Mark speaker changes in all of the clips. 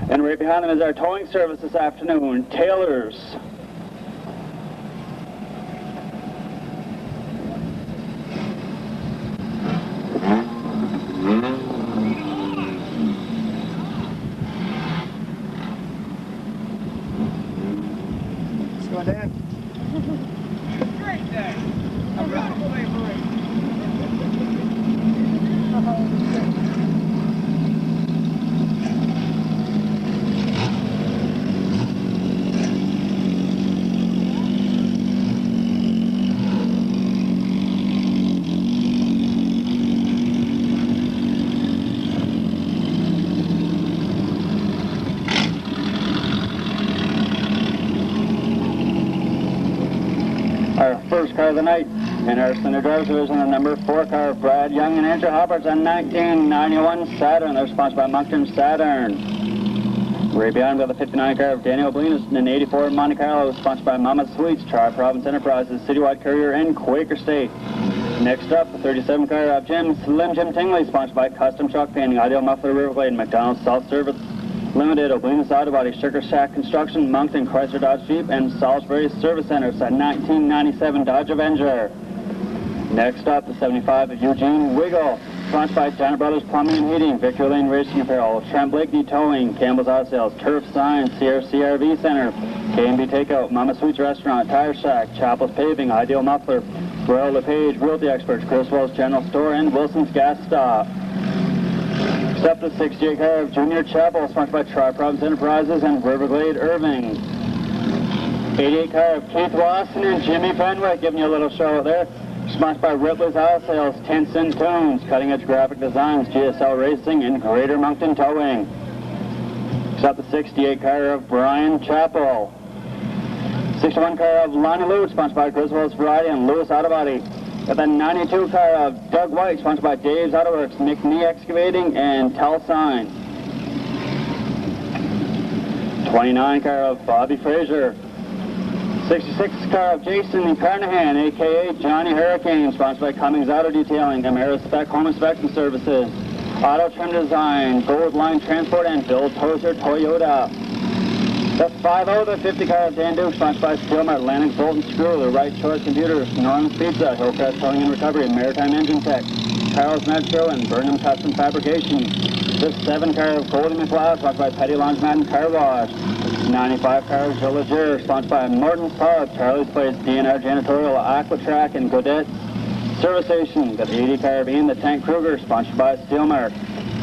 Speaker 1: And right behind them is our towing service this afternoon, Taylor's.
Speaker 2: What's going on? Great day. A beautiful day for race.
Speaker 1: Our first car of the night in our Center Drivers Division, the number 4 car of Brad Young and Andrew Hopperts on 1991 Saturn. They're sponsored by Moncton Saturn. Right behind them, the 59 car of Daniel Blinas and an 84 Monte Carlo, sponsored by Mama Sweets, Tri-Province Enterprises, Citywide Courier, and Quaker State. Next up, the 37 car of Slim Jim Tingley, sponsored by Custom Truck Painting, Ideal Muffler River Glade, McDonald's South Service Limited, Oblinas Auto Body, Sugar Shack Construction, Moncton Chrysler Dodge Jeep, and Salisbury Service Center. It's a 1997 Dodge Avenger. Next up, the 75 of Eugene Wiggle, sponsored by Jenner Brothers Plumbing and Heating, Victory Lane Racing Apparel, Trent Blakeney Towing, Campbell's Auto Sales, Turf Sign, CRV Center, K&B Takeout, Mama Sweets Restaurant, Tire Shack, Chapel's Paving, Ideal Muffler, Royal LePage, Realty Experts, Griswold's General Store, and Wilson's Gas Stop. Except the 68 car of Junior Chapel, sponsored by Tri-Province Enterprises and Riverglade Irving. 88 car of Keith Wasson and Jimmy Fenwick, giving you a little show there. Sponsored by Ripley's Auto Sales, Tints and Tunes, Cutting Edge Graphic Designs, GSL Racing, and Greater Moncton Towing. Except the 68 car of Brian Chappell. 61 car of Lonnie Lewis, sponsored by Griswold's Variety and Lewis Auto Body. Got the 92 car of Doug White, sponsored by Dave's Auto Works, McNee Excavating, and Telsign. 29 car of Bobby Frazier. 66 car of Jason Carnahan, a.k.a. Johnny Hurricane, sponsored by Cummings Auto Detailing, Amera Spec Home Inspection Services, Auto Trim Design, Gold Line Transport, and Bill Tozer Toyota. The 50, the 50 car of Dan Duke, sponsored by Steelmart, Atlantic Bolt and Screw, The Right Choice Computers, Norman's Pizza, Hillcrest Towing and Recovery, Maritime Engine Tech, Charles Metro, and Burnham Custom Fabrication. The 7 car of Goldie McLeod, sponsored by Petty Laundromat and Car Wash. 95 car of Joe Leger, sponsored by Morton's Pub, Charlie's Place, DNR Janitorial, Aquatrack, and Godet Service Station. Got the 80 car of Ian the Tank Kruger, sponsored by Steelmart.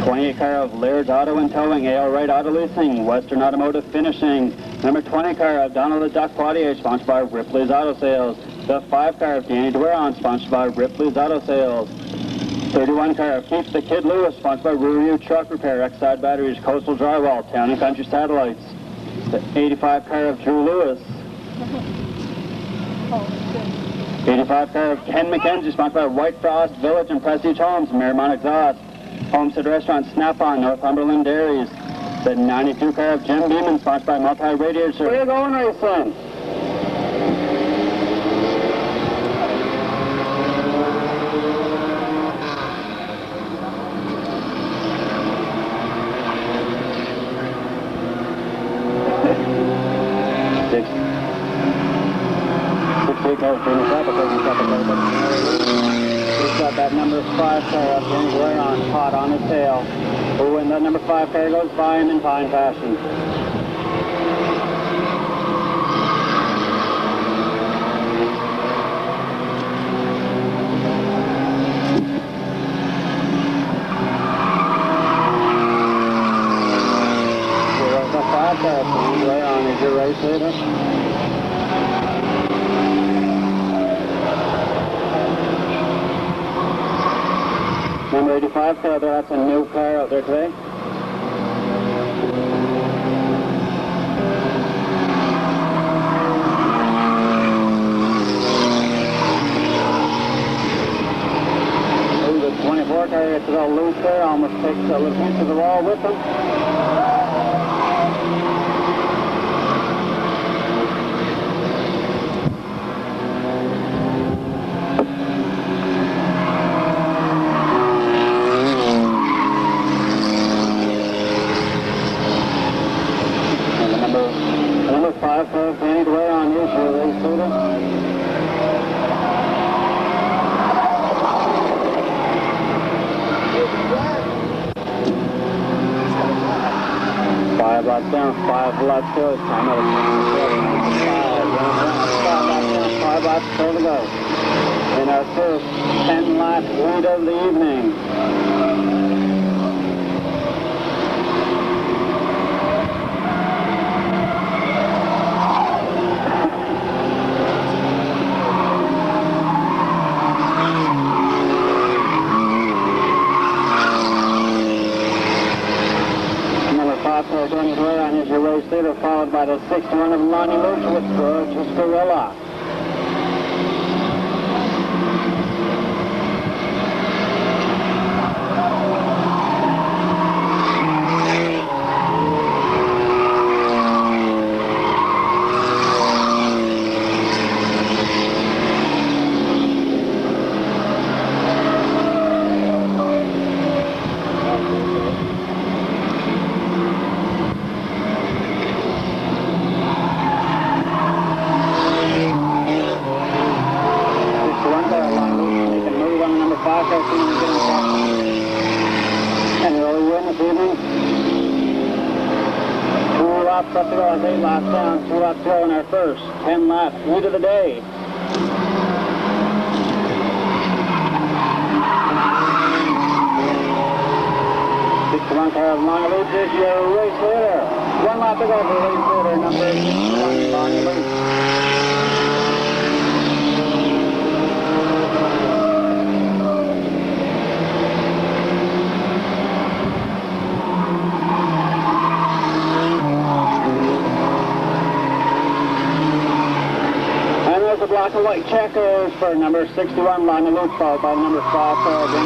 Speaker 1: 28 car of Laird's Auto and Towing, A.L. Wright Auto Leasing, Western Automotive Finishing. Number 20 car of Donald the Duck Poitier, sponsored by Ripley's Auto Sales. The 5 car of Danny DeWeron, sponsored by Ripley's Auto Sales. 31 car of Keith the Kid Lewis, sponsored by Review Truck Repair, Exide Batteries, Coastal Drywall, Town and Country Satellites. The 85 car of Drew Lewis. 85 car of Ken McKenzie, sponsored by White Frost Village and Prestige Homes, Marymount Exhaust. Homestead Restaurant, Snap-on, Northumberland Dairies. The 92 car of Jim Beeman, sponsored by Multi-Radiators. Where you going, racing? He's got that number 5 car up James Waron, hot on his tail. Who when that number 5 car goes by him in fine fashion. Here's the 5 car up James Waron. Is your race leader? Number 85 car there, that's a new car out there today. Oh, the 24 car gets it all loose there, almost takes a little piece of the wall with him. laps down, 5 laps to go. Time out of 5 laps down, 5 laps still to go. In our first 10 lap lead of the evening. Is your race leader, followed by the 61 of Lonnie Luch with George Gorilla. And early win this evening. 2 laps up to go, 8 laps down, 2 laps to go in our first 10 lap lead of the day. One car of Lonnie Luch is your race leader. 1 lap to go for race leader, number 61, Lonnie Luch. The black and white checkers for number 61, Lonnie Luch, followed by number 5, Glade.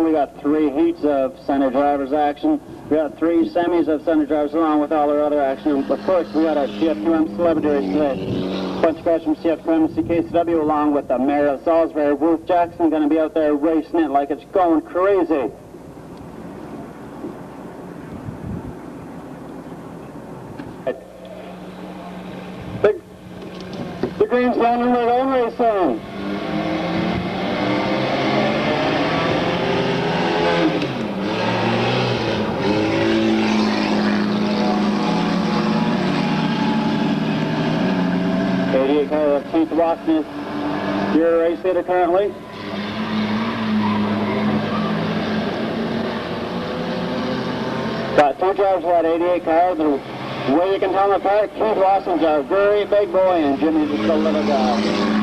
Speaker 1: We got 3 heats of center drivers action. We got 3 semis of center drivers along with all our other action. Of course, we got our CF2M celebrity race today. Bunch of guys from CF2M and CKCW along with the mayor of Salisbury, Wolf Jackson, going to be out there racing it like it's going crazy. The green's down in their own racing. Keith Watson is your race leader currently. Got 2 drivers at 88 cars. The way you can tell them apart, Keith Watson's a very big boy and Jimmy's just a little guy.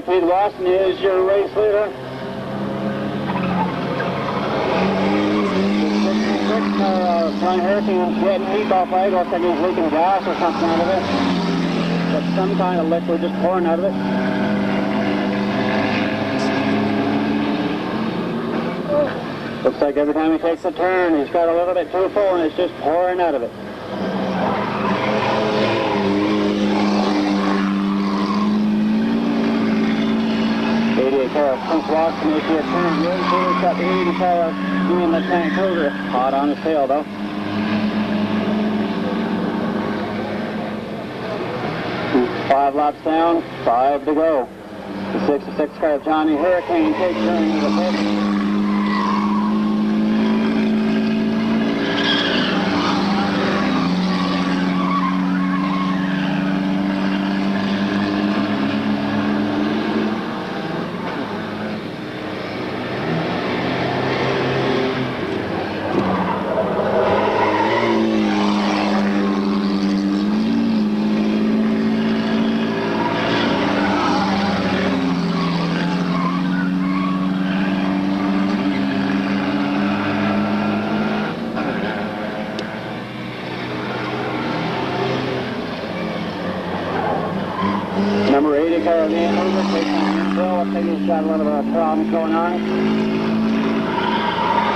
Speaker 1: Keith Watson is your race leader. Flying Hurricane's getting heat off right. Looks like he's leaking gas or something out of it. But some kind of liquid just pouring out of it. Looks like every time he takes a turn, he's got a little bit too full and it's just pouring out of it. Keith Watson is your current race leader. Got the 80 car doing the tank over. Hot on his tail though. Five laps down, 5 to go. The 66 car of Johnny Hurricane takes turn to the pit. I think he's got a little bit of problems going on.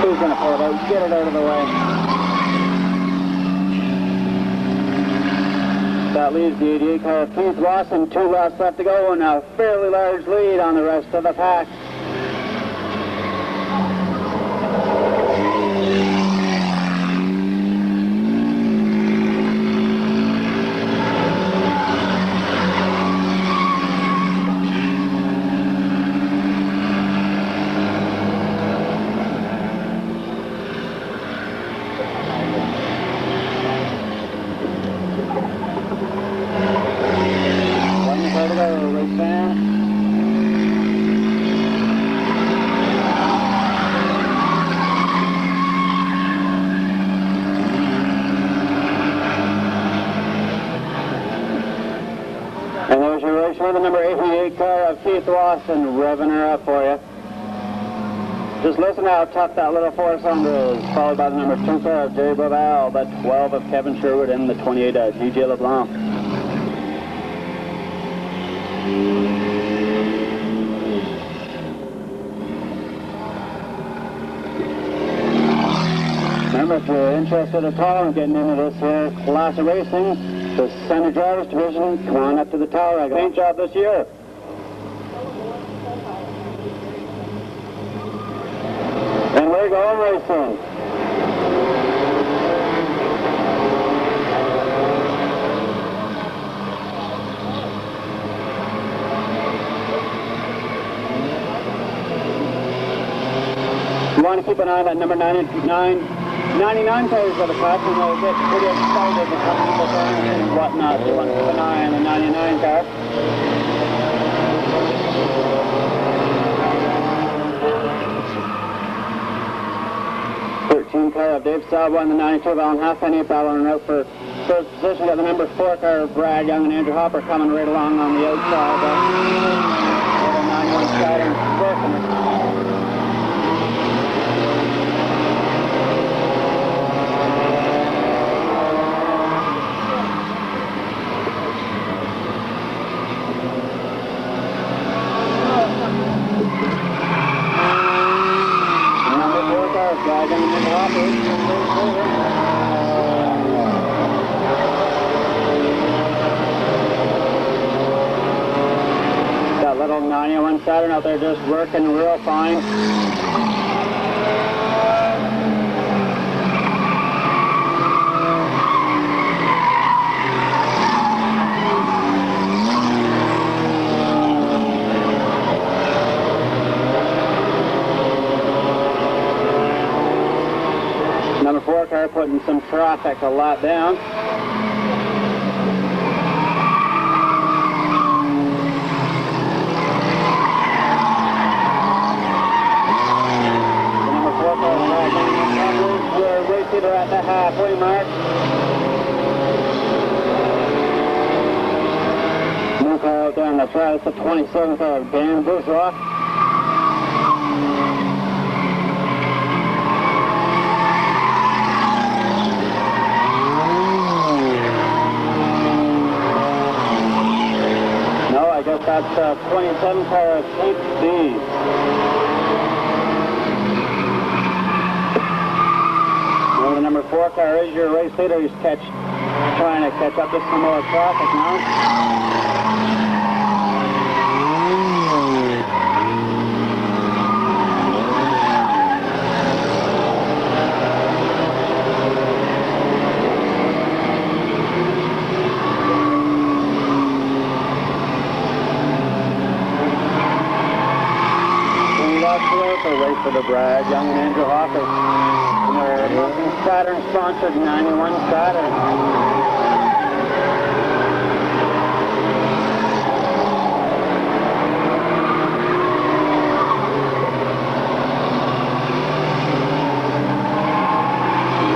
Speaker 1: Who's going to pull it out? Get it out of the way. That leaves the 88 car of Keith Ross and 2 laps left to go, and a fairly large lead on the rest of the pack. And there's your race for the number 88 car of Keith Lawson, revving her up for you. Just listen to how tough that little 4-cylinder is, followed by the number 2 car of Jerry Boval, the 12 of Kevin Sherwood, and the 28 of DJ LeBlanc. Remember, if you're interested at all in getting into this class of racing, the Center Drivers Division, come on up to the tower. I got a paint job this year. And we're going racing. You want to keep an eye on that number 99 players for the cut, and they'll get pretty excited to come people turns and whatnot. You want to keep an eye on the 99 car. Car of Dave Salvo and the 92 of Alan Halfpenny battling out for first position. Got the number 4 car of Brad Young and Andrew Hopper coming right along on the outside. The 91 Saturn working it. That little 91 Saturn out there just working real fine. Number 4 car putting some traffic a lot down. The number 4 car we're race leader at the halfway mark. New car out there on the track, it's the 27th car of Dan Busrock. I guess that's 27 car of Kate D. Well, the number 4 car is your race leader. He's trying to catch up to some more traffic now. Race for the Brad Young and Andrew Hopper. Saturn sponsored 91 Saturn.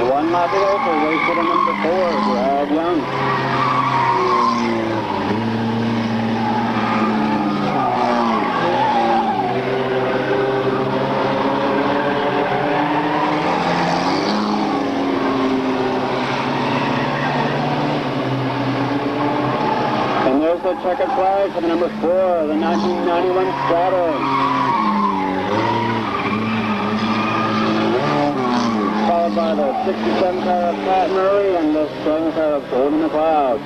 Speaker 1: One lap to go for race for the number 4, Brad Young. The checkered flag for the number 4, the 1991 Saturn. Followed by the 67 car of Pat Murray and the 7 car of Golden McLeod.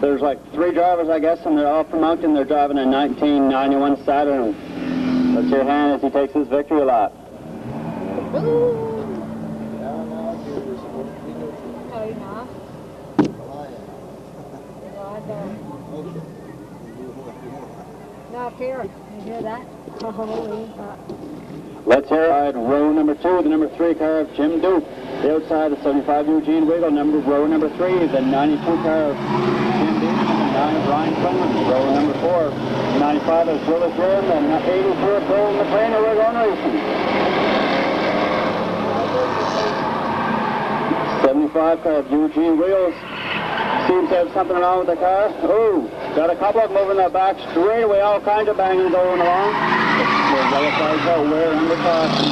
Speaker 1: There's like 3 drivers, I guess, and they're all from Moncton. They're driving a 1991 Saturn. Let's hear hand as he takes his victory lap.
Speaker 3: Now, here, you hear that?
Speaker 1: Let's hear it. Row number 2, the number 3 car of Jim Duke. The outside, the 75 Eugene Wiggle. Row number 3, the 92 car of Jim Duke. Number 9 of Ryan Quinlan. Row number 4, 95 of Willis Graham. And 84 of Bill McLean. We're going racing. 75 car of Eugene Wheels. Seems to have something wrong with the car. Oh, got a couple of them moving the back straight away. All kinds of banging going along. The yellow flags out where under caution.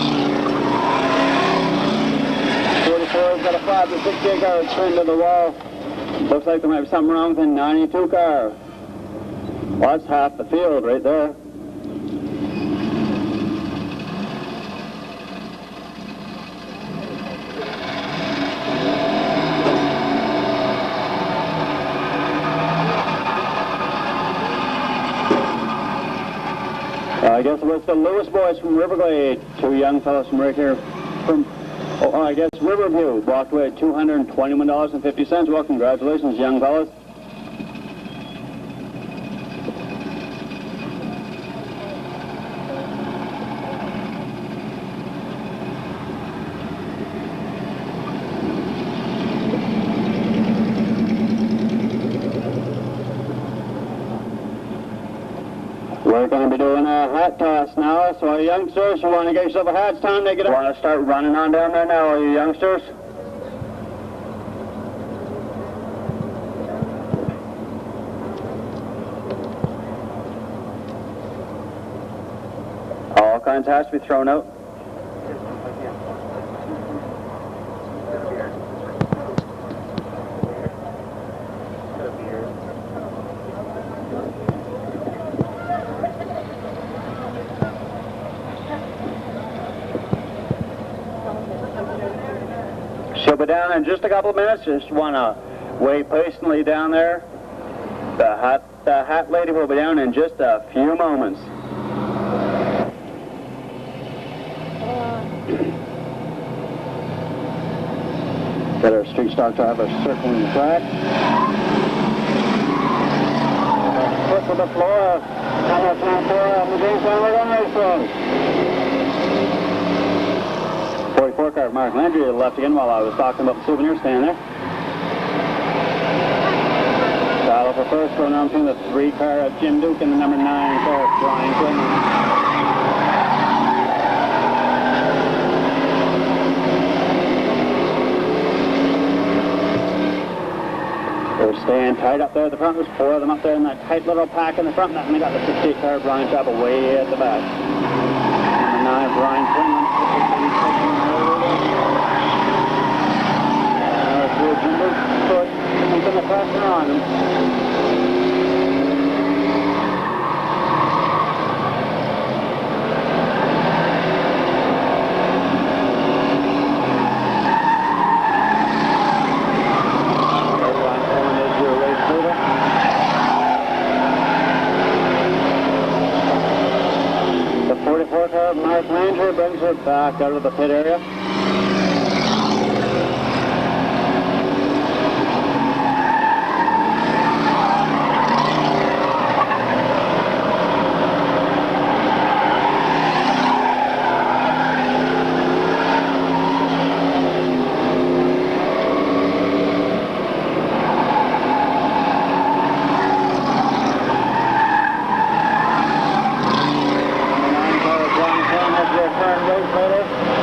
Speaker 1: 44's got a 5 to 68 car turned to the wall. Looks like there might be something wrong with the 92 car. Well, that's half the field right there. I guess it was the Lewis boys from Riverglade, 2 young fellows from right here from, I guess, Riverview, walked away at $221.50. Well, congratulations, young fellows. We're going to be doing a hat toss now, so youngsters, you want to get yourself a hat, it's time to get up. Want to start running on down there now, are you youngsters? All kinds of hats to be thrown out. She'll be down in just a couple of minutes. Just want to wait patiently down there. The hat lady will be down in just a few moments. Got our street stock driver circling the track. Foot to the floor. Number 4 on the base line. We're going racing. 44 car of Mark Landry left again while I was talking about the souvenir stand there. Battle for first, going on between the 3 car of Jim Duke and the number 9 car of Brian Quinlan. They're staying tight up there at the front. There's 4 of them up there in that tight little pack in the front. And they got the 68 car of Brian Travel way at the back. Number 9 of Brian Quinlan. Keeping the pressure on him. The 44 car of Mark Landry brings her back out of the pit area.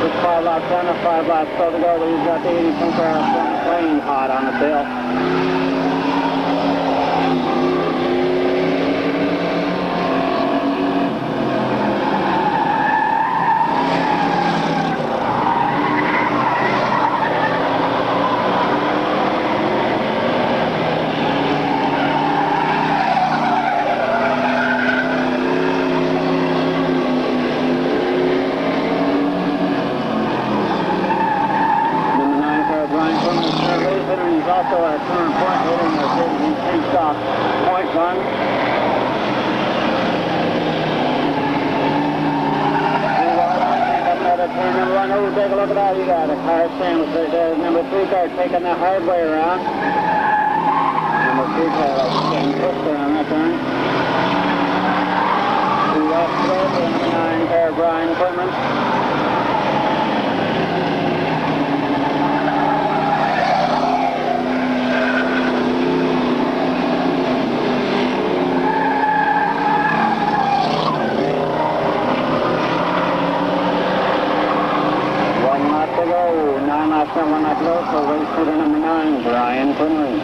Speaker 1: There's 5 laps down, 5 laps still to go, but he's got the 80 car up front. clean hot on the tail. Also our current point leader in the 33 stock point run. Turn number 1 over, take a look at that. You got a car sandwich right there. Number 3 car taking the hard way around. Number 3 car getting pushed around that turn. 2 left throw for number 9 car, Brian Quinlan. One lap low, so race to the number 9, Brian Quinlan.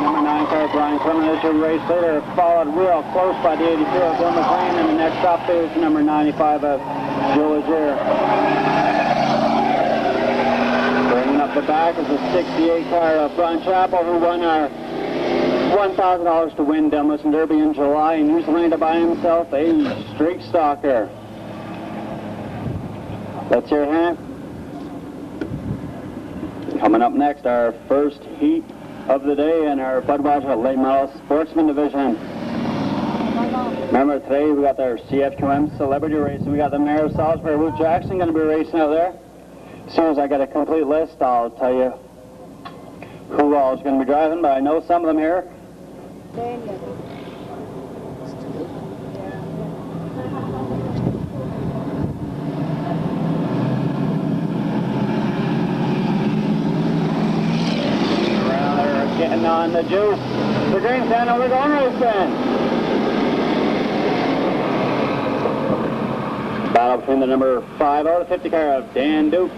Speaker 1: Number 9 car, Brian Quinlan is your race leader, followed real close by the 82 of Bill McLean, and the next stop is number 95 of Joe Lazier. The back is a 68 car of Brian Chappell, who won our $1,000 to win Demolition Derby in July, and used the lane to buy himself a streak stalker. Let's hear him. Coming up next, our first heat of the day in our Budweiser Late Model Sportsman Division. Remember, today we got our CFQM Celebrity Racing. We got the Mayor of Salisbury, Luke Jackson, going to be racing out there. As soon as I get a complete list, I'll tell you who all is going to be driving, but I know some of them here. Around there, getting on the juice. The green stand, we're going racing. Battle between the number 5 out of 50 car of Dan Duke.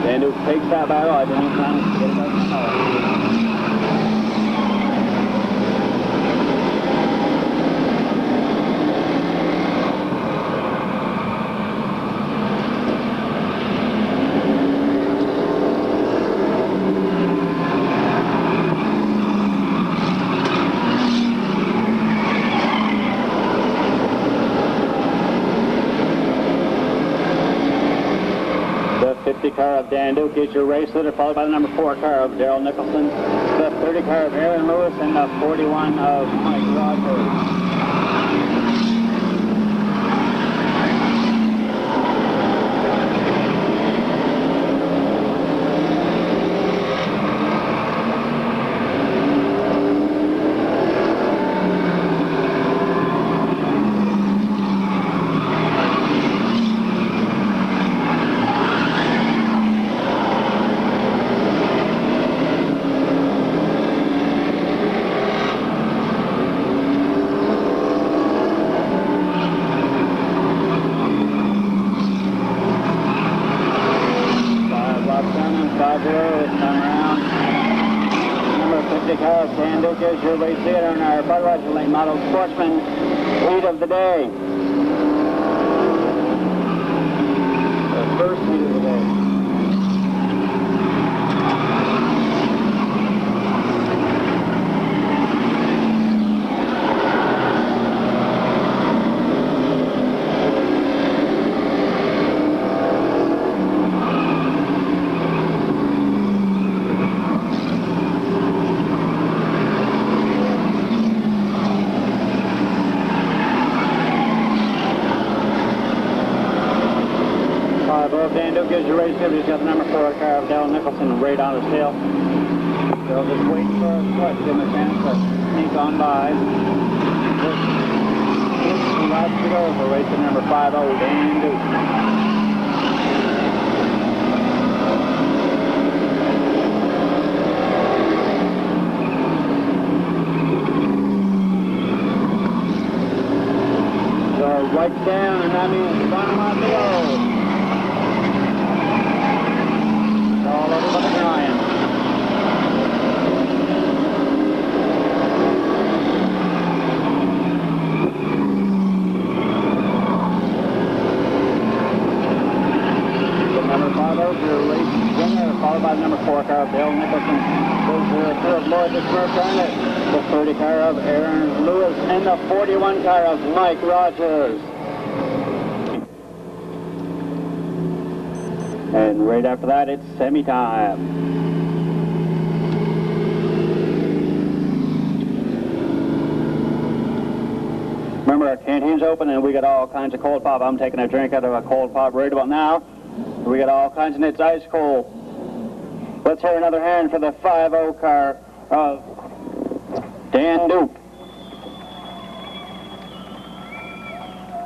Speaker 1: Dan Duke takes that battle. I didn't even plan to get it out of the car. The 50 car of Dan Duke is your race leader, followed by the number 4 car of Daryl Nicholson, the 30 car of Aaron Lewis, and the 41 of Mike Rogers. Dan Duke is your race leader in our Budweiser Late Model Sportsman Heat of the day. The first heat of the day. 5 of Dan Duke gives you race 50. He's got the number 4 car of Daryl Nicholson right on his tail. They'll just wait for a cut, give him a chance to sneak on by. Just laps to go for race number 5 Dan Duke. White's down, and that means 1 lap to go. It's all over but the Brian. Number 5 over, race winner, followed by the number 4 car, Bill Nicholson. Goes to the 2 of Lloyd the Smurf on it. The 30 car of Aaron Lewis, and the 41 car of Mike Rogers. And right after that, it's semi-time. Remember, our canteen's open, and we got all kinds of cold pop. I'm taking a drink out of a cold pop right about now. We got all kinds of nits ice cold. Let's hear another hand for the 5-0 car of Dan Duke.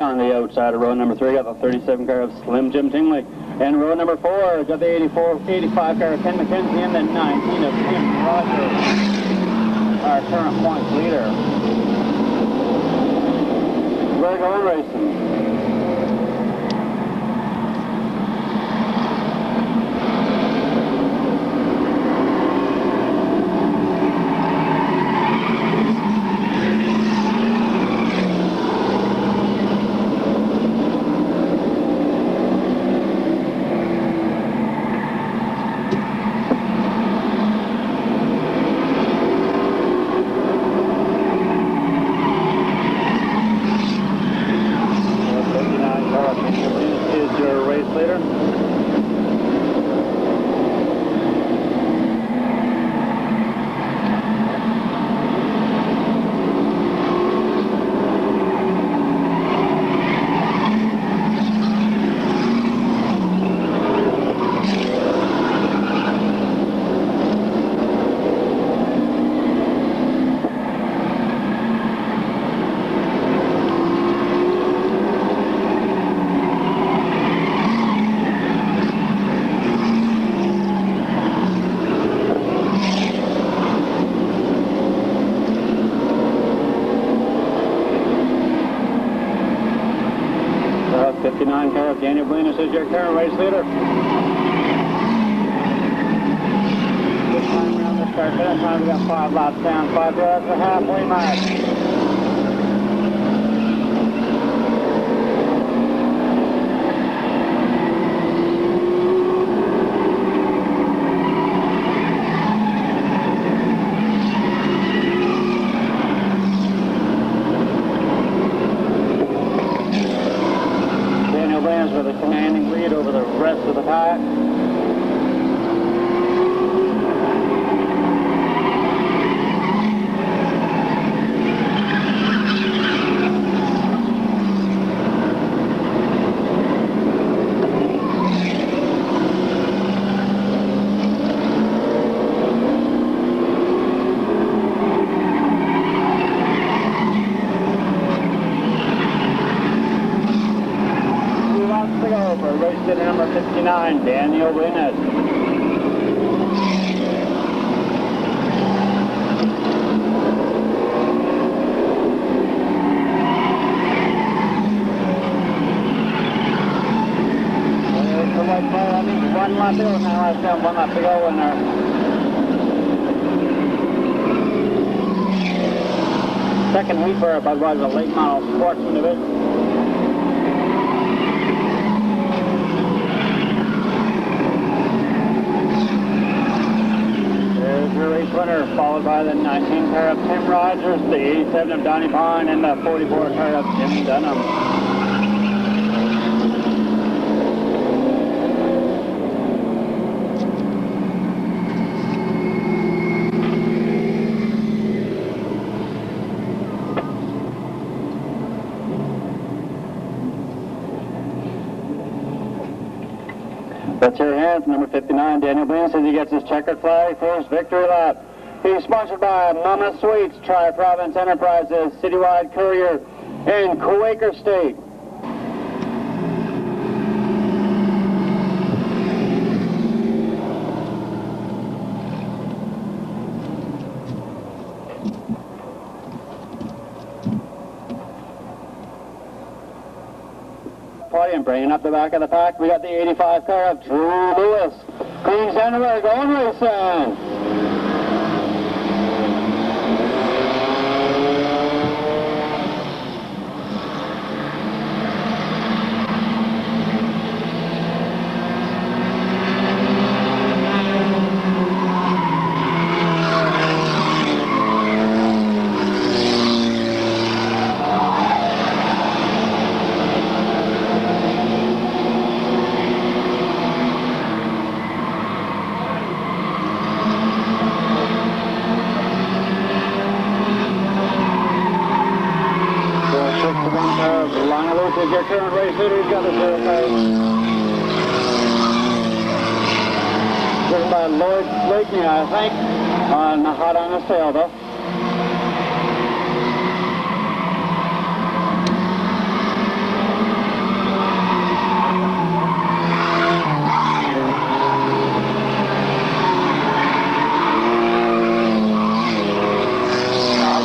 Speaker 1: On the outside of row number 3, got the 37 car of Slim Jim Tingley. And row number 4, got the 85 car of Ken McKenzie, and the 19 of Tim Rogers, our current points leader. We're going racing. Daniel Blinas is your current race leader. This time around the start finish time, we got 5 laps down, 5 yards, the halfway mark. With a commanding lead over the rest of the pack. Race leader number 59, Daniel Blinas. There's the white flag. I think 1 lap to go now. I've got 1 lap to go in our second heat for Budweiser late model sportsman division. Your race winner, followed by the 19 car of Tim Rogers, the 87 of Donnie Pine, and the 44 car of Jim Dunham. Let's hear a hand from number 59, Daniel Blinas, as he gets his checkered flag for his victory lap. He's sponsored by Mama Sweets, Tri-Province Enterprises, Citywide Courier, and Quaker State. everybody, and bringing up the back of the pack, we got the 85 car of Drew Lewis. Queen's Anywhere going racing. Your current race leader, he's got the 0 car. Driven by Lloyd Blakeney, I think, hot on his tail though.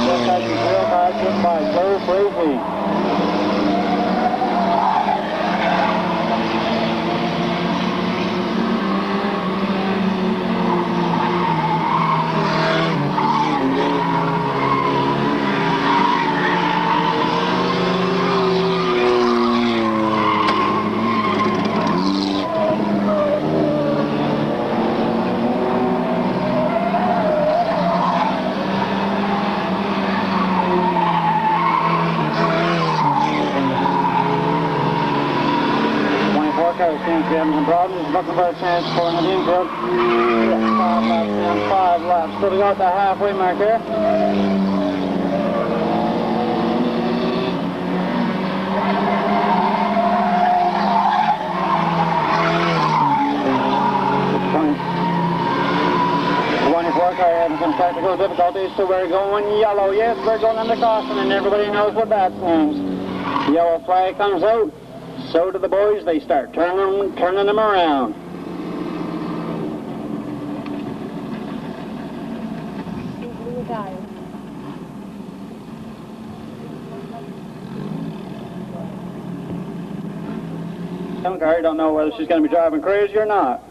Speaker 1: Just had the 0 car driven by Joe Frazee. Seems to be having some problems. Looking for a chance for an infield. 5 laps down, 5 laps. Still to go at the halfway mark here. The 24 car having some technical difficulties, so we're going yellow. Yes, we're going under caution, and everybody knows what that means. Yellow flag comes out. So do the boys, they start turning them around. Some car, don't know whether she's going to be driving crazy or not.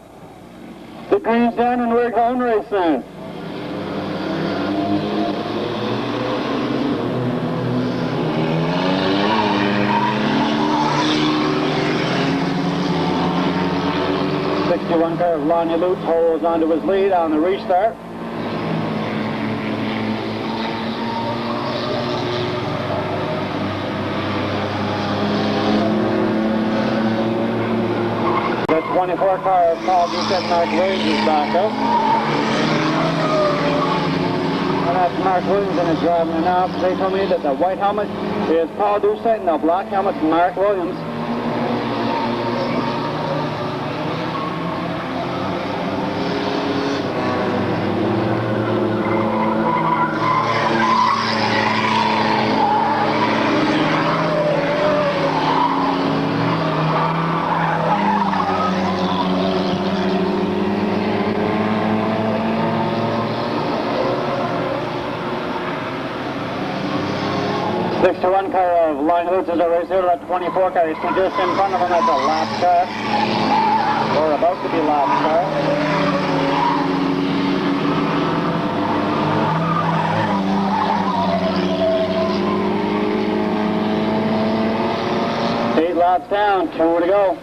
Speaker 1: The green's down and we're going racing. One car of Lonnie Lutz holds onto his lead on the restart. The 24 car of Paul Doucette Mark Williams is back up. And that's Mark Williams in his driving now. They told me that the white helmet is Paul Doucette and the black helmet is Mark Williams. The 1 car of Line Hoots is a race here. That 24 car is just in front of him. That's a lap car. Or about to be lap car. Eight laps down, 2 to go.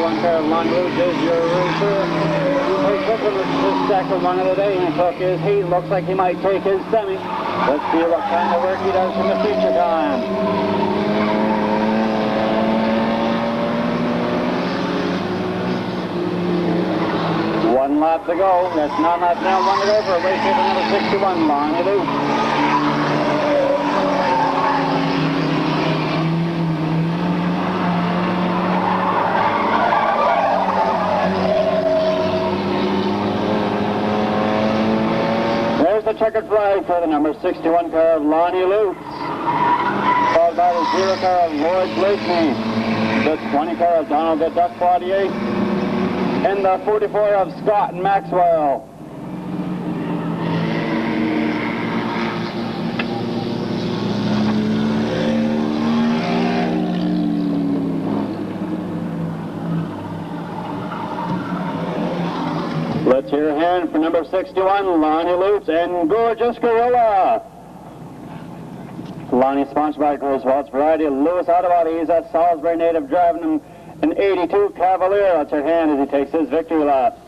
Speaker 1: One car of Line Hoots is your racer. This second one of the day, he took his heat. Looks like he might take his semi. Let's see what kind of work he does in the future time. One lap to go. That's 9 laps down, 1 to go for a race here for number 61, Lonnie Lutz. The checkered flag for the number 61 car of Lonnie Lutz, followed by the 0 car of Lloyd Blakeney, the 20 car of Donald the Duck 48, and the 44 of Scott Maxwell. Let's hear a hand for number 61, Lonnie Lutz and Gorgeous Gorilla. Lonnie sponsored by Griswold's Variety, Lewis Autobody. He's a Salisbury native driving him an 82 Cavalier. Let's hear a hand as he takes his victory lap.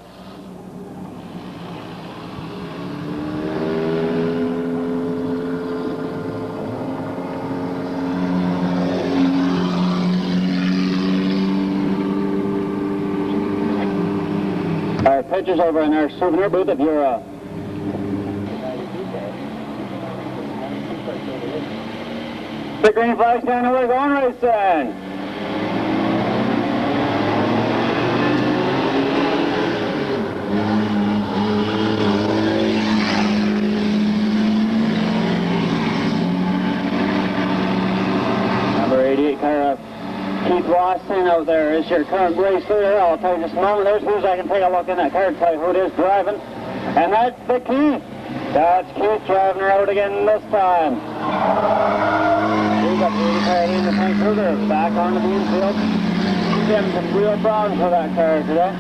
Speaker 1: Our pictures over in our souvenir booth if you're the green flag's down and we're going racing. Number 88 car Keith Watson out there is your current race leader. I'll tell you just a moment. There's who's I can take a look in that car to tell you who it is driving. And that's the Keith. That's Keith driving her out again this time. We've got the 80 car in the tank further back on the bean field. He's having some real problems with that car today.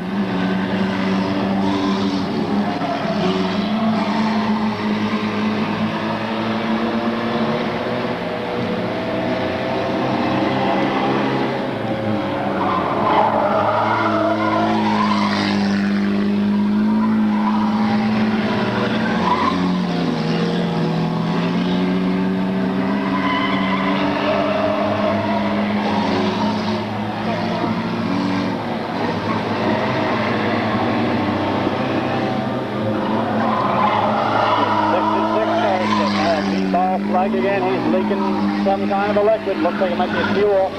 Speaker 1: 66 flag again. He's leaking some kind of a liquid. Looks like it might be fuel.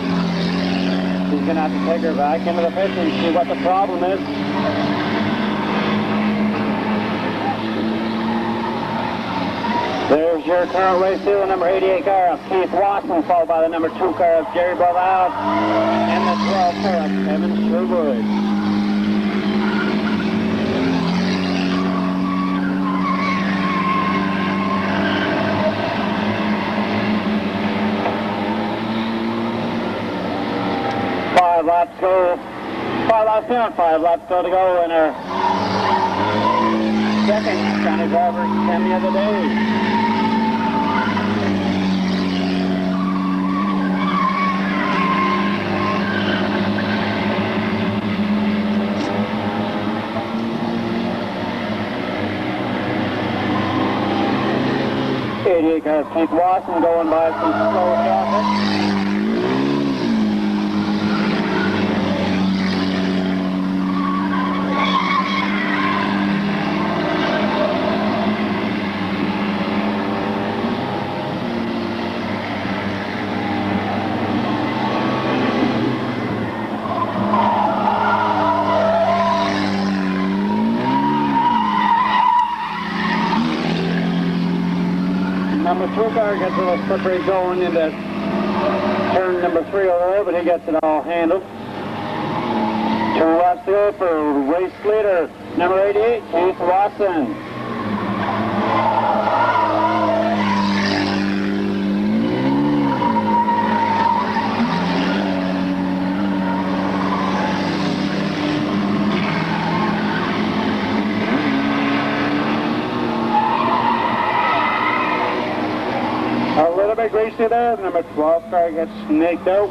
Speaker 1: He's going to have to take her back into the pit and see what the problem is. There's your current race leader, number 88 car of Keith Watson, followed by the number 2 car of Jerry Brevard, and the 12 car of Kevin Sherwood. Five laps down, 5 laps go to go in our second county driver semi of the day. Got Keith Watson going by some slow traffic. Number 2 car gets a little slippery going into turn number 3 over there, but he gets it all handled. 2 laps to go for race leader, number 88, Keith Watson. A little bit greasy there. Number 12 car gets snaked out.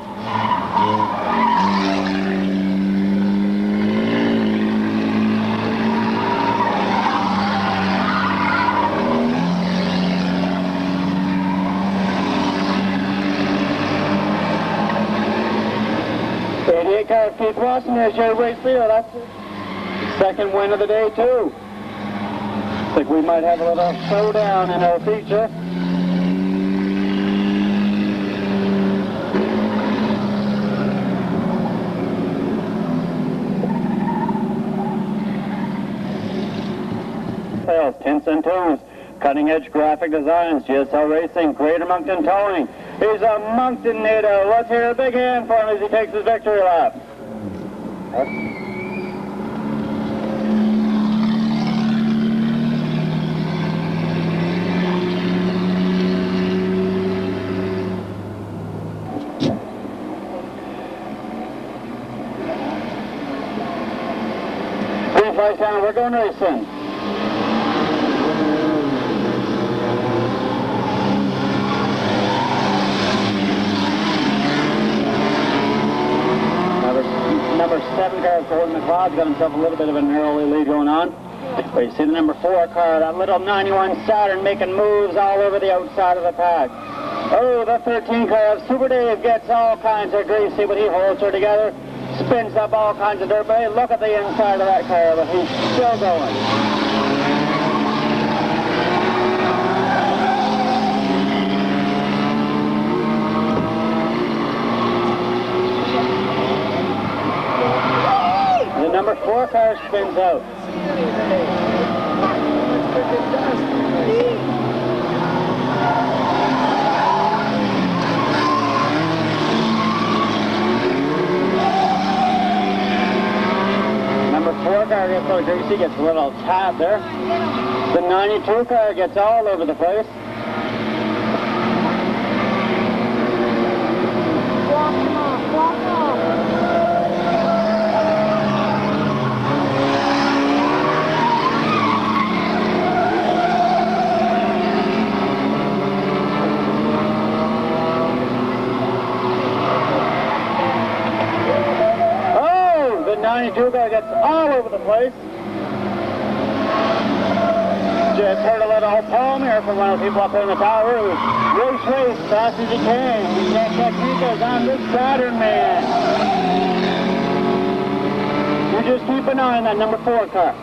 Speaker 1: '88 car Keith Watson is your race leader. That's the second win of the day too. I think we might have a little showdown in our feature. Tints and tunes, cutting-edge graphic designs, GSL Racing, Greater Moncton Towing. He's a Moncton native. Let's hear a big hand for him as he takes his victory lap. Green flags down, we're going going racing. Number 7 car, Gordon McLeod's got himself a little bit of an early lead going on. But you see the number 4 car, that little 91 Saturn, making moves all over the outside of the pack. Oh, the 13 car of Super Dave gets all kinds of grease. See what he holds her together. Spins up all kinds of dirt. But hey, look at the inside of that car, but he's still going. Number 4 car spins out. Number 4 car gets a little greasy, gets a little tap there. The 92 car gets all over the place. The 92 guy gets all over the place. Just heard a little palm here from one of the people up there in the tower. Race, fast as he can. He can't catch Nico's on this Saturn, man. You just keep an eye on that number 4 car.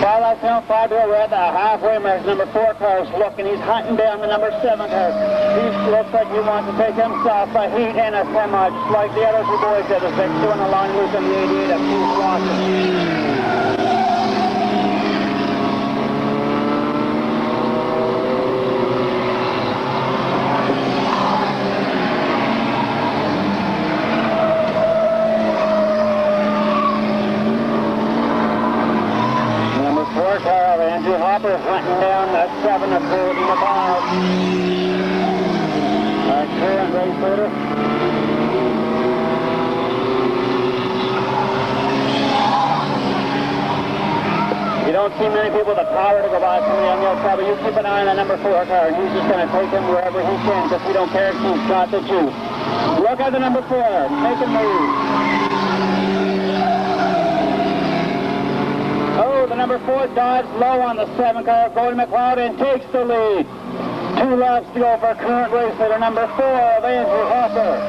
Speaker 1: By that count, 5 to we're at the halfway mark. Number 4 car is looking. He's hunting down the number 7 car. He looks like he wants to take himself a heat and a semi, just like the other 2 boys did. As they're doing a long loop in the 88 of Keith Watson. Hunting down that 7 of Golden McLeod. Our current race leader. You don't see many people with the power to go by somebody on the outside, but you keep an eye on that number 4 car, and he's just going to take him wherever he can, because he don't care if he's got the juice. Look at the number 4, making moves. Oh, the number 4 dives low on the 7 car of Gordon McLeod and takes the lead. 2 laps to go for current race leader number 4 of Andrew Hopper.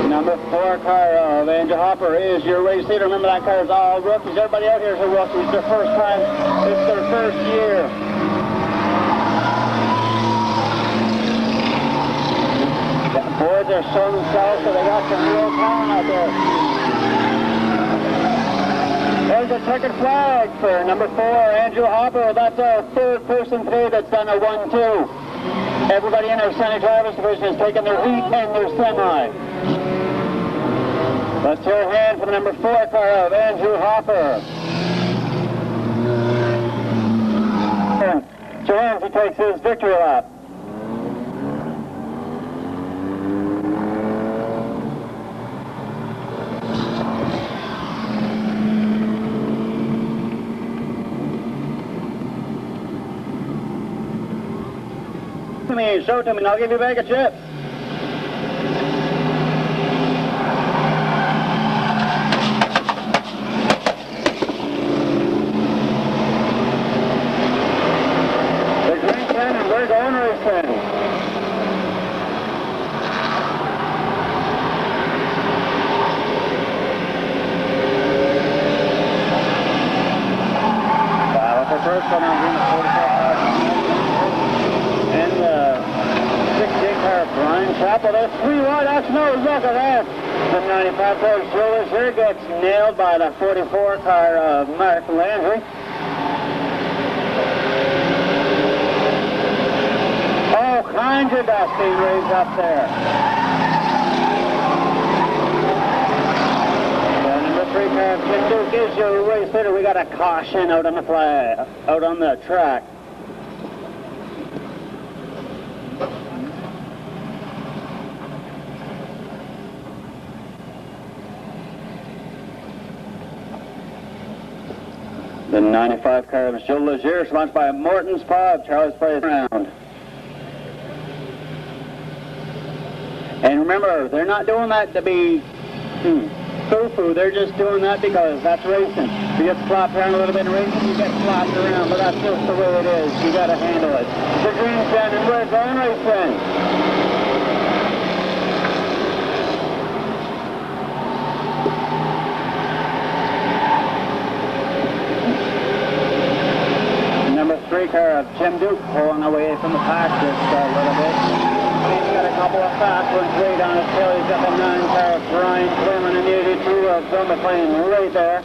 Speaker 1: Number 4 car of Andrew Hopper is your race leader. Remember, that car is all rookies. Everybody out here is a rookie. It's their first time. It's their first year. The boys are showing themselves, so they got some real talent out there. There's a checkered flag for number 4, Andrew Hopper. That's our 3rd person today that's done a 1-2. Everybody in our St. Travis division has taken their heat and their semi. Let's hear a hand for the number 4 car of Andrew Hopper. Jones, he takes his victory lap. Show it to me, and I'll give you a bag of chips. We're going racing. Battle for first one on the 44 and the 16 car of Brian Chappell. There's 3 wide. That's no look at that. The 95 car of Julius here gets nailed by the 44 car of Mark Landry. Kinds of dust being raised up there. The number 3 car of Kim Duke is your race leader. we got a caution out on the flag, out on the track. The 95 car of Joe Legier, sponsored by Morton's Pub. Charlie's Place round. And remember, they're not doing that to be foo-foo. They're just doing that because that's racing. If you get flopped around a little bit in racing, you get flopped around, but that's just the way it is. You got to handle it. The green stand and we're going racing. Number 3 car of Jim Duke pulling away from the pack just a little bit. He's got a couple of fast ones right on his tail. He's got the 9 car of Brian Clement and the 82 of Bill McLean right there.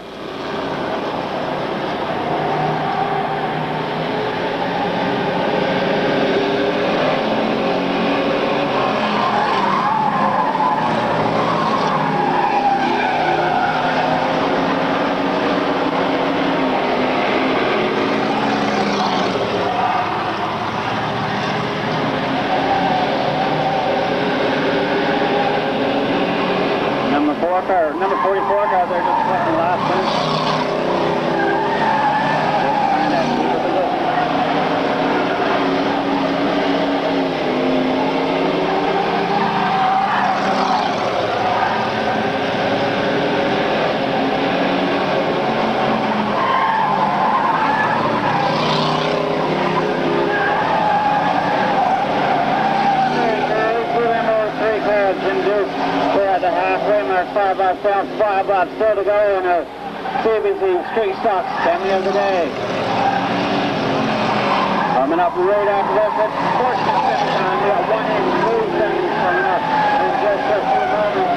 Speaker 1: Number 44 car there just collecting last one. Five laps still to go in a CBC Street Stock semi of the day. Coming up right after this, it's Sportsman semi-time. We got 1 and 2 semis coming up in just a few moments.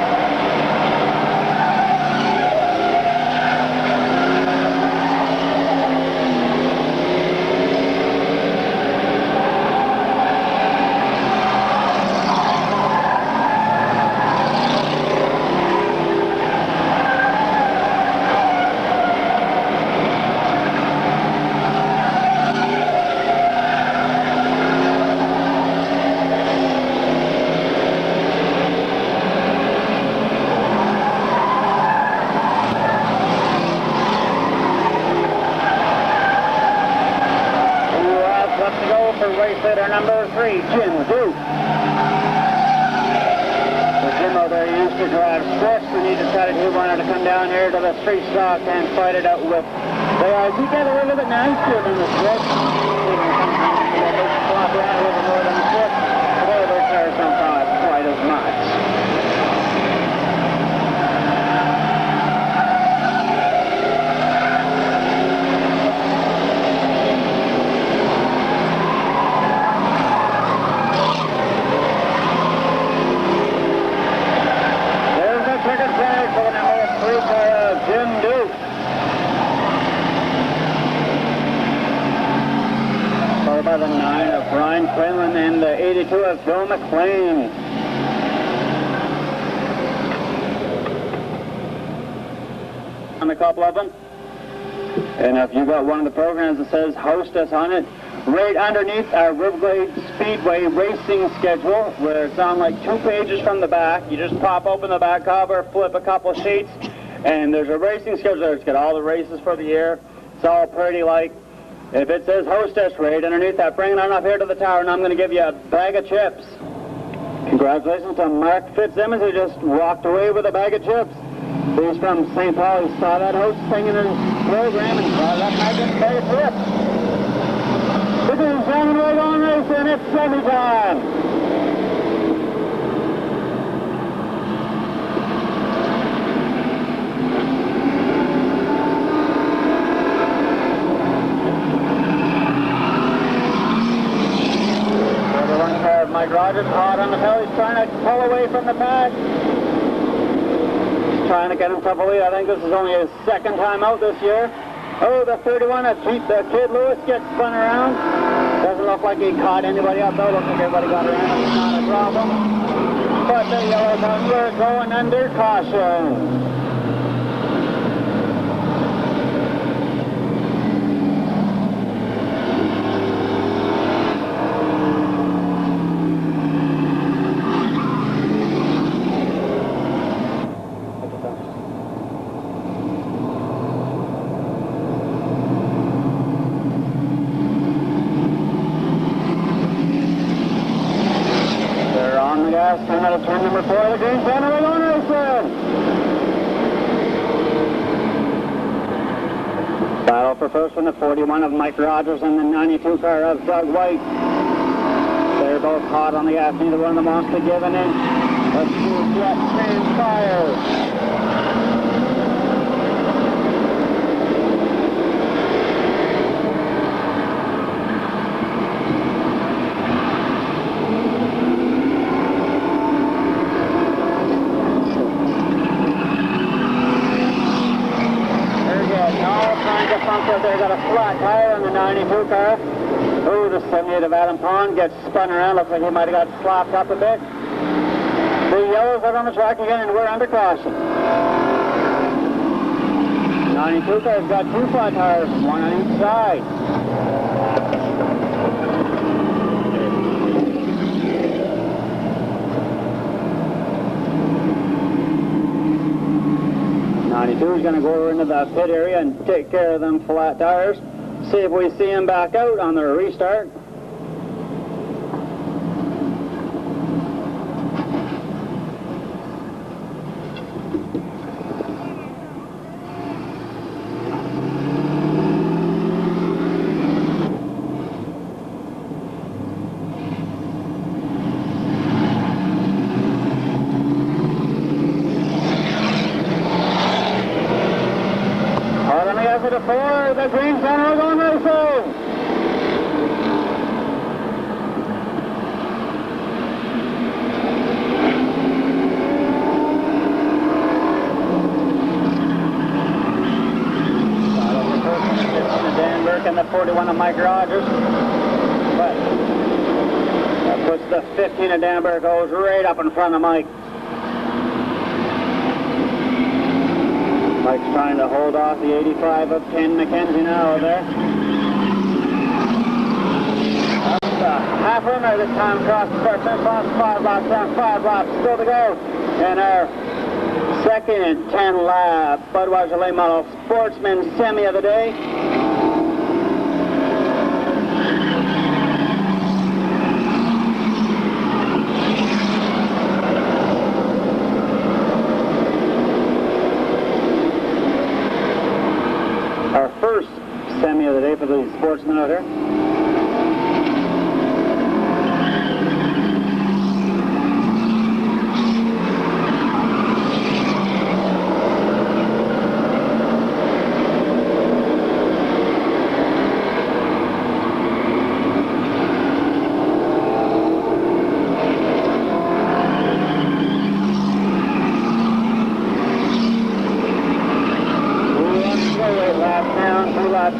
Speaker 1: Number 3, Jim Duke. So Jimmo there used to drive sports, and he decided he wanted to come down here to the street stock and fight it out with. They get a little bit nicer than the sports. Sometimes they flop around a little more than the sports. But their cars don't cost quite as much. Jim Duke. Followed by the 9 of Brian Quinlan and the 82 of Bill McLean. On a couple of them. And if you got one of the programs that says hostess on it, right underneath our Glade Speedway racing schedule, where it's on like 2 pages from the back, you just pop open the back cover, flip a couple sheets, and there's a racing schedule there. It's got all the races for the year. It's all pretty like. If it says hostess rate underneath that, bring it on up here to the tower, and I'm going to give you a bag of chips. Congratulations to Mark Fitzsimmons, who just walked away with a bag of chips. He's from St. Paul. He saw that host thing in his program and brought up a bag of chips. This is Simon Way on racing. It's semi-time. Mike Rogers hard on the hill. He's trying to pull away from the pack. He's trying to get himself a lead. I think this is only his 2nd time out this year. Oh, the 31 of the Kid Lewis gets spun around. Doesn't look like he caught anybody up though. Looks like everybody got around. It's not a problem. But the yellow number going under caution. coming out of turn number 4 of the green flag, we're going racing. Battle for first from the 41 of Mike Rogers and the 92 car of Doug White. They're both hot on the gas. Neither one of them wants to give an inch. Let's see what transpires. They got a flat tire on the 92 car. Oh, the 78 of Adam Pond gets spun around. Looks like he might have got slopped up a bit. The yellows are on the track again, and we're under caution. 92 car's got 2 flat tires, one on each side. He's going to go over into the pit area and take care of them flat tires. See if we see him back out on the restart. For the green center going racing. Dan Burke and the 41 of Mike Rogers. But that puts the 15 of Dan Burke goes right up in front of Mike. Mike's trying to hold off the 85 of Ken McKenzie now there. Up the half runner this time across the start finish line. 5 laps down, 5 laps still to go. And our second and 10 lap Budweiser late model sportsman semi of the day. Semi of the day for the sportsmen out here.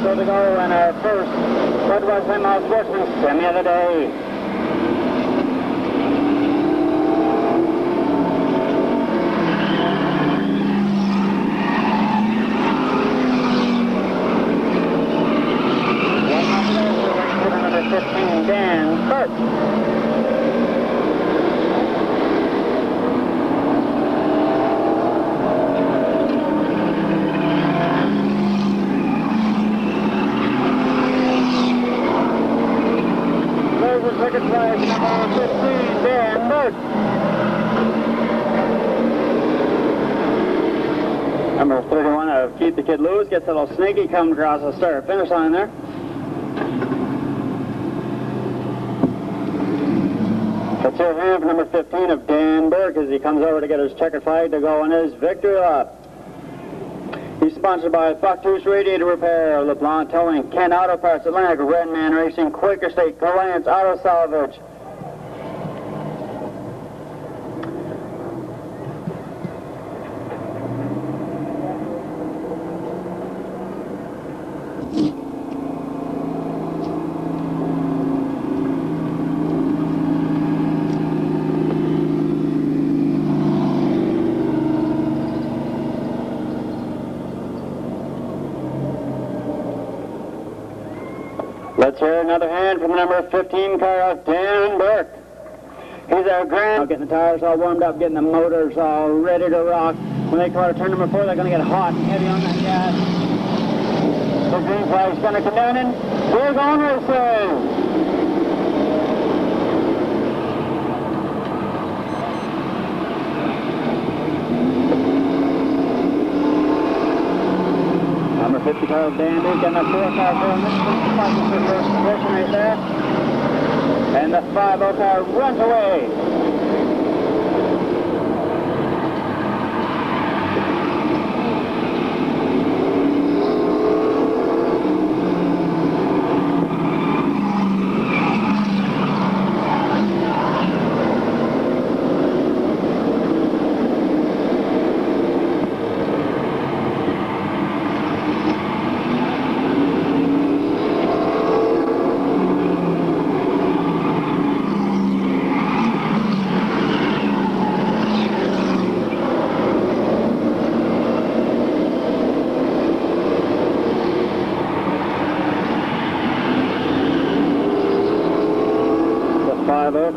Speaker 1: So to go in our first Budweiser late sportsman semi of the day. Number 15, Dan Burke. Second place, number 15, Dan Burke. Number 31 of Keep the Kid Lewis gets a little sneaky coming across the start finish line there. Let's hear him for number 15 of Dan Burke as he comes over to get his checkered flag to go on his victory lap. He's sponsored by Bucktooth Radiator Repair, LeBlanc Towing, Ken Auto Parts, Atlantic, Redman Racing, Quaker State, Reliance Auto Salvage. Let's hear another hand from the number 15 car of Dan Burke. He's our grand. Getting the tires all warmed up, getting the motors all ready to rock. When they come out of turn number 4, they're going to get hot and heavy on that gas. The green flag's going to come down and we're going racing. the 50 car of Dan Duke and the 4 car of Bill Nixon fighting for first position right there. And the 5-0 car runs away.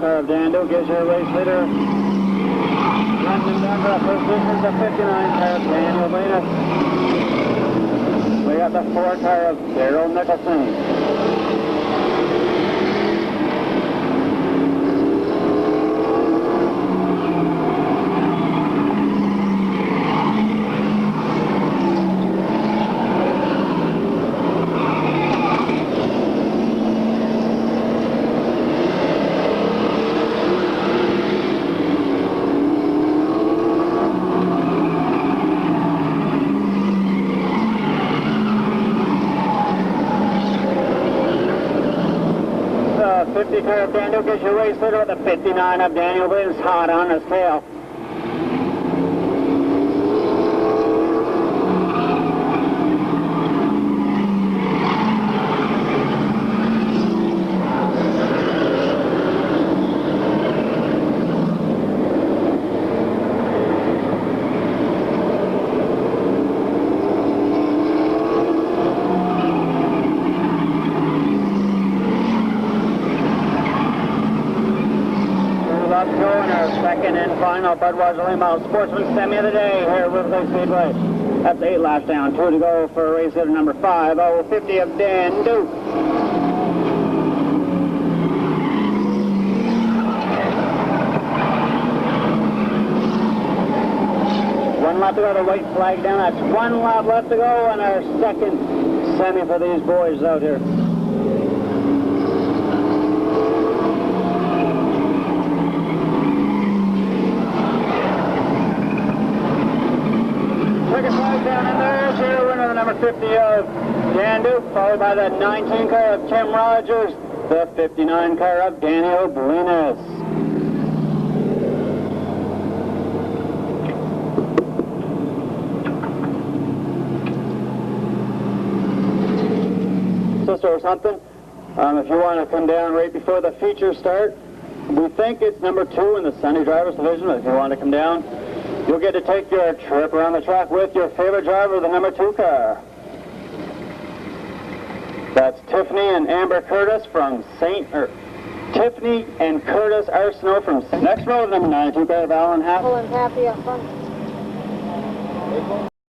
Speaker 1: Car of Dan Duke is your race leader. Running down for the position, the 59 car of Daniel Venus. We got the 4 car of Daryl Nicholson. The 50 car of Dan Duke is your race leader with the 59 of Daniel Williams hot on his tail. Let's go in our second and final Budweiser Lane Mile Sportsman Semi of the day here at Riverlake Speedway. That's 8 laps down, 2 to go for race leader number 5, 50 of Dan Duke. One lap to go, the white flag down. That's 1 lap left to go in our second semi for these boys out here. Down in there, zero winner, the number 50 of Dan Duke, followed by the 19 car of Tim Rogers, the 59 car of Daniel Blinas. Sister or something, if you want to come down right before the features start, we think it's number 2 in the Sunday Drivers Division, but if you want to come down, you'll get to take your trip around the track with your favorite driver, the number 2 car. That's Tiffany and Amber Curtis from Tiffany and Curtis Arsenault from Next row, the number 92 car of Alan Happ.
Speaker 3: Full and happy up front.